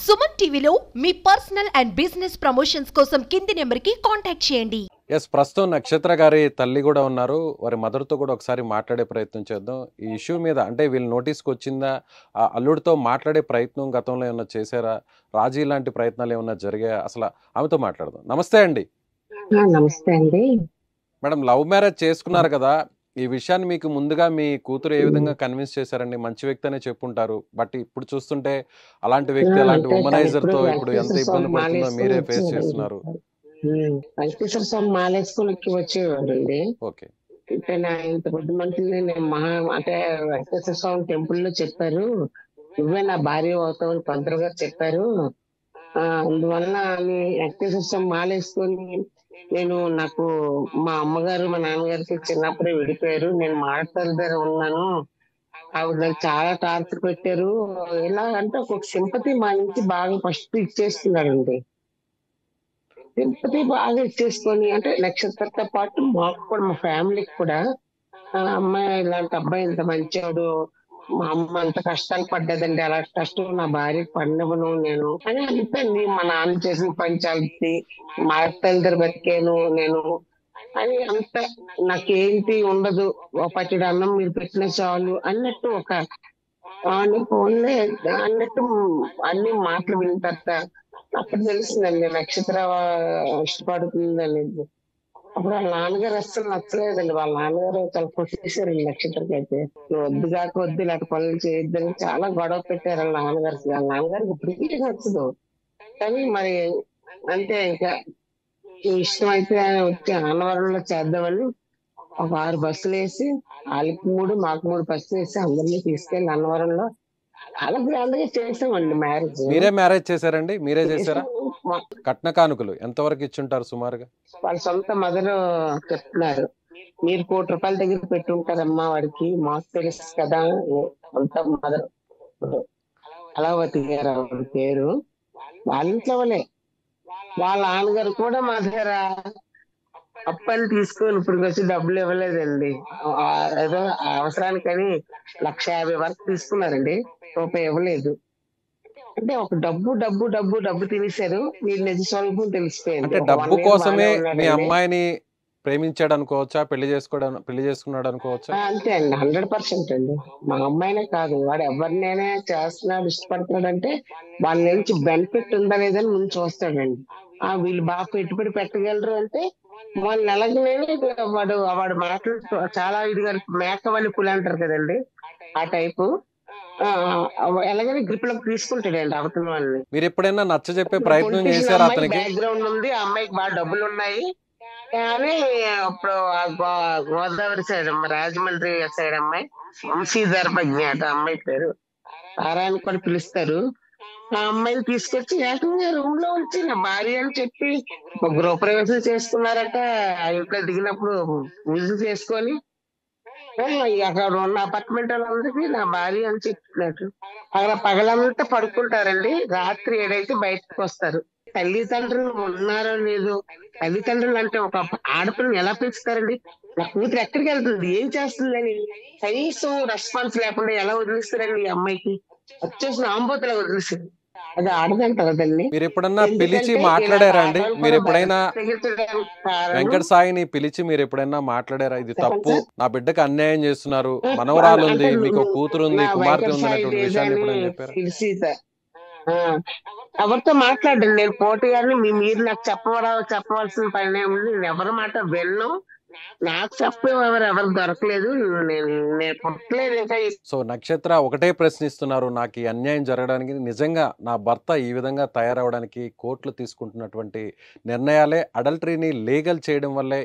సుమన్ టీవీలో మీ personal and business promotions కోసం కింది నెంబర్కి కాంటాక్ట్ చేయండి. ప్రస్తుతం నక్షత్ర గారి తల్లి కూడా ఉన్నారు. వారి మదర్తో కూడా ఒకసారి మాట్లాడే ప్రయత్నం చేద్దాం. ఈ ఇష్యూ మీద అంటే వీళ్ళు నోటీస్కి వచ్చిందా, ఆ అల్లుడితో మాట్లాడే ప్రయత్నం గతంలో ఏమన్నా చేశారా, రాజీ లాంటి ప్రయత్నాలు ఏమన్నా జరిగాయా, అసలు ఆమెతో మాట్లాడదాం. నమస్తే అండి. నమస్తే అండి. మేడం, లవ్ మ్యారేజ్ చేసుకున్నారు కదా, ఈ విషయాన్ని మీకు ముందుగా మీ కూతురు ఏ విధంగా కన్విన్స్ చేశారండి? మంచి వ్యక్తి అనే చెప్పుంటారు, బట్ ఇప్పుడు చూస్తుంటే అలాంటి వ్యక్తి అలాంటి ఉమనైజర్తో ఇప్పుడు ఎంత ఇబ్బంది పడుతుందో మీరే ఫేస్ చేస్తున్నారు. వెంకటేశ్వర స్వామి మాలేసుకుని వచ్చేవాడు అండి. ఓకే, అంటే నా ఇంత కొద్ది మనుషుల్ని నేను అంటే వెంకటేశ్వర స్వామి టెంపుల్ లో చెప్పారు, నువ్వే నా భార్య అవుతావని పంతులు గారు చెప్పారు. అందువల్ల వెంకటేశ్వర స్వామి మాలేసుకొని నాకు మా అమ్మగారు మా నాన్నగారికి చిన్నప్పుడే విడిపోయారు, నేను మాటల దగ్గర ఉన్నాను, ఆవిడ నాకు చాలా టార్చర్ పెట్టారు. ఎలా అంటే ఒక సింపతి మా నుంచి బాగా ఫస్ట్ ఇచ్చేస్తున్నాడండి. సింపతి బాగా ఇచ్చేసుకొని అంటే నక్షత్రతో పాటు మాకు కూడా మా ఫ్యామిలీకి కూడా అమ్మాయి ఇలాంటి అబ్బాయి ఇంత మంచివాడు, మా అమ్మ అంత కష్టాలు పడ్డదండి, అలా కష్టం నా భార్యకి పడినవను నేను అని అంతండి. మా నాన్న చేసిన పంచాయతీ మా అత్తల దగ్గర బతికాను నేను అని అంత, నాకేంటి ఉండదు, ఒక పచ్చడి అన్నం మీరు పెట్టిన చాలు అన్నట్టు ఒక ఫోన్లే అన్నట్టు అన్ని మాటలు విన్న తర్వాత అప్పుడు తెలిసిందండి నక్షత్ర ఇష్టపడుతుంది అనేది. అప్పుడు వాళ్ళ నాన్నగారు అస్సలు నచ్చలేదండి. వాళ్ళ నాన్నగారు చాలా కొట్టేశారండి నక్షత్రకి. అయితే నువ్వు వద్దు కాక వద్దు ఇలాంటి పనులు చేయొద్దని చాలా గొడవ పెట్టారు వాళ్ళ నాన్నగారికి. వాళ్ళ నాన్నగారికి ఇప్పటికీ నచ్చదు, కానీ మరి అంతే ఇంకా ఇష్టం అయితే వచ్చి అన్నవరంలో చేద్దామని ఒక 6 బస్సులు వేసి వాళ్ళకి 3 మాకు 3 బస్సులు వేసి అందరినీ తీసుకెళ్లి అన్నవరంలో చాలా గ్రాండ్ గా చేసామండి మ్యారేజ్. మీరే మ్యారేజ్ చేశారండి? మీరే చేశారా? కట్న కానుకలు ఎంతవరకు ఇచ్చుంటారు సుమారుగా? వాళ్ళ సొంత మదర్ చెప్తున్నారు, మీరు ₹1,00,00,000 దగ్గర పెట్టుంటారమ్మా వాడికి, మాకు తెలుసు కదా. సొంత మదర్ కళావతి గారు ఆవిడ పేరు. వాళ్ళ ఇంట్లో వాళ్ళే. వాళ్ళ నాన్నగారు కూడా మా దగ్గర అప్పని తీసుకొని ఇప్పుడు వచ్చి డబ్బులు ఇవ్వలేదండి. ఏదో అవసరానికని 1,50,000 వరకు తీసుకున్నారండి, రూపాయి ఇవ్వలేదు. అంటే ఒక డబ్బు డబ్బు డబ్బు డబ్బు తినేశారు. వీళ్ళు నిజ స్వరూపం తెలిసిపోయింది. అంటే డబ్బు కోసమే మీ అమ్మాయిని ప్రేమించాడు అనుకోవచ్చా, పెళ్లి చేసుకున్నాడు అనుకోవచ్చా? అంతే అండి, 100% అండి. మా అమ్మాయినే కాదు, వాడు ఎవరినైనా చేస్తున్నాడు ఇష్టపడుతున్నాడు అంటే వాళ్ళ నుంచి బెనిఫిట్ ఉందా లేదని ముందు చూస్తాడండి. వీళ్ళు బాగా పెట్టుబడి పెట్టగలరు అంటే వాళ్ళు ఎలాగనే వాడు మాటలు చాలా ఇదిగా మేకవల్లి పులి అంటారు కదండి, ఆ టైపు ఎలాగైనా గ్రిప్ లోకి తీసుకుంటాడండి అవతల వాళ్ళని. మీరు ఎప్పుడైనా నచ్చ చెప్పే ప్రయత్నం చేశారా అతనికి? బ్యాక్గ్రౌండ్ ఉంది, ఆ అమ్మాయికి బాగా డబ్బులు ఉన్నాయి కానీ ఇప్పుడు గోదావరి సైడ్ రాజమండ్రి సైడ్ అమ్మాయి వంశీధర్ ప్రజ్ఞాట అమ్మాయి పేరు, ఆరాయణ కూడా పిలుస్తారు. ఆ అమ్మాయిని తీసుకొచ్చి ఏకంగా రూమ్ లో ఉంచి నా భార్య అని చెప్పి గృహప్రవేశం చేసుకున్నారట. ఆ ఇంట్లో దిగినప్పుడు పూజలు చేసుకొని అక్కడ ఉన్న అపార్ట్మెంట్ వాళ్ళందరికీ నా భార్య అని చెప్తున్నట్టు అక్కడ పగలంతా పడుకుంటారండి, రాత్రి 7 బయటకు వస్తారు. తల్లిదండ్రులు ఉన్నారో లేదో, తల్లిదండ్రులు అంటే ఒక ఆడపిల్లని ఎలా పెంచుతారండి? నా కూతురు ఎక్కడికి వెళ్తుంది, ఏం చేస్తుందని కనీసం రెస్పాన్స్ లేకుండా ఎలా వదిలిస్తారండి? ఈ అమ్మాయికి వచ్చేసిన ఆంబోతులా వదిలిస్తుంది. అది ఆడదంట కదండి. మీరు ఎప్పుడన్నా పిలిచి మాట్లాడారా అండి? మీరు ఎప్పుడైనా వెంకట సాయిని పిలిచి మీరు ఎప్పుడైనా మాట్లాడారా? ఇది తప్పు, నా బిడ్డకి అన్యాయం చేస్తున్నారు, మనవరాలు ఉంది, మీకు కూతురు ఉంది, కుమార్తె ఉంది అనేటువంటి విషయాన్ని ఎప్పుడైనా చెప్పారా? ఎవరితో మాట్లాడండి, నేను పోటీ గారిని మీరు నాకు చెప్పవలసిన పని ఏముంది, నేను ఎవరి మాట వెళ్ళను, నాకు ఎవరు దొరకలేదు, నేను పుట్టలేదు ఇంకా. సో నక్షత్ర ఒకటే ప్రశ్నిస్తున్నారు, నాకు ఈ అన్యాయం జరగడానికి, నిజంగా నా భర్త ఈ విధంగా తయారవడానికి కోర్టులు తీసుకుంటున్నటువంటి నిర్ణయాలే, అడల్టరీని లీగల్ చేయడం వల్లే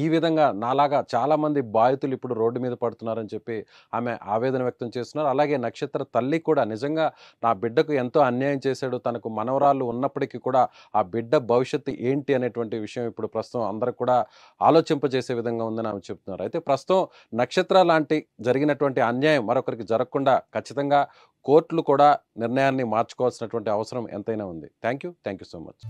ఈ విధంగా నాలాగా చాలామంది బాధితులు ఇప్పుడు రోడ్డు మీద పడుతున్నారని చెప్పి ఆమె ఆవేదన వ్యక్తం చేస్తున్నారు. అలాగే నక్షత్ర తల్లి కూడా నిజంగా నా బిడ్డకు ఎంతో అన్యాయం చేశాడు, తనకు మనవరాళ్ళు ఉన్నప్పటికీ కూడా ఆ బిడ్డ భవిష్యత్తు ఏంటి అనేటువంటి విషయం ఇప్పుడు ప్రస్తుతం అందరికి కూడా ఆలోచింపజేసే విధంగా ఉందని ఆమె చెప్తున్నారు. అయితే ప్రస్తుతం నక్షత్ర లాంటి జరిగినటువంటి అన్యాయం మరొకరికి జరగకుండా ఖచ్చితంగా కోర్టులు కూడా నిర్ణయాన్ని మార్చుకోవాల్సినటువంటి అవసరం ఎంతైనా ఉంది. Thank you so much.